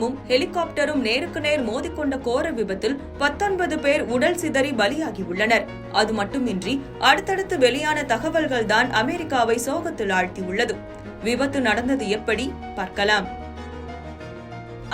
விமானமும் ஹெலிகாப்டரும் நேருக்கு நேர் மோதிக்கொண்ட கோர விபத்தில் 19 பேர் உடல் சிதறி பலியாகியுள்ளனர். அது மட்டுமின்றி அடுத்தடுத்து வெளியான தகவல்கள் தான் அமெரிக்காவை சோகத்தில் ஆழ்த்தியுள்ளது. விபத்து நடந்தது எப்படி பார்க்கலாம்.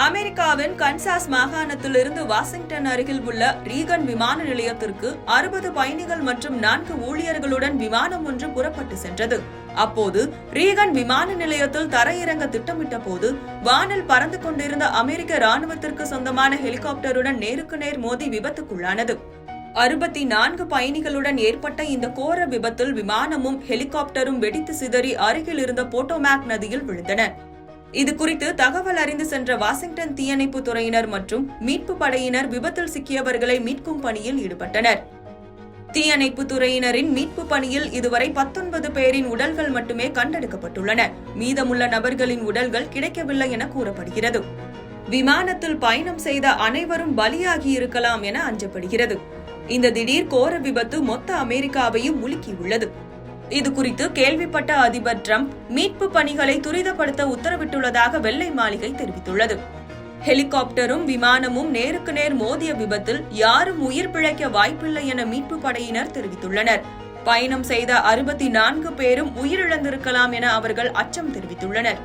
அமெரிக்காவின் கன்சாஸ் மாகாணத்திலிருந்து வாஷிங்டன் அருகில் உள்ள ரீகன் விமான நிலையத்திற்கு 60 பயணிகள் மற்றும் 4 ஊழியர்களுடன் விமானம் ஒன்று புறப்பட்டு சென்றது. அப்போது ரீகன் விமான நிலையத்தில் தரையிறங்க திட்டமிட்ட போது வானில் பறந்து கொண்டிருந்த அமெரிக்க ராணுவத்திற்கு சொந்தமான ஹெலிகாப்டருடன் நேருக்கு நேர் மோதி விபத்துக்குள்ளானது. 64 பயணிகளுடன் ஏற்பட்ட இந்த கோர விபத்தில் விமானமும் ஹெலிகாப்டரும் வெடித்து சிதறி அருகில் இருந்த போட்டோமேக் நதியில் விழுந்தன. இது குறித்து தகவல் அறிந்து சென்ற வாஷிங்டன் தீயணைப்பு துறையினர் மற்றும் மீட்பு படையினர் விபத்தில் சிக்கியவர்களை மீட்கும் பணியில் ஈடுபட்டனர். தீயணைப்பு துறையினரின் மீட்பு பணியில் இதுவரை 19 பேரின் உடல்கள் மட்டுமே கண்டெடுக்கப்பட்டுள்ளன. மீதமுள்ள நபர்களின் உடல்கள் கிடைக்கவில்லை என கூறப்படுகிறது. விமானத்தில் பயணம் செய்த அனைவரும் பலியாகி இருக்கலாம் என அஞ்சப்படுகிறது. இந்த திடீர் கோர விபத்து மொத்த அமெரிக்காவையும் உலுக்கியுள்ளது. இது குறித்து கேள்விப்பட்ட அதிபர் டிரம்ப் மீட்பு பணிகளை துரிதப்படுத்த உத்தரவிட்டுள்ளதாக வெள்ளை மாளிகை தெரிவித்துள்ளது. ஹெலிகாப்டரும் விமானமும் நேருக்கு நேர் மோதிய விபத்தில் யாரும் உயிர் பிழைக்க வாய்ப்பில்லை என மீட்பு படையினர் தெரிவித்துள்ளனர். பயணம் செய்த 64 பேரும் உயிரிழந்திருக்கலாம் என அவர்கள் அச்சம் தெரிவித்துள்ளனர்.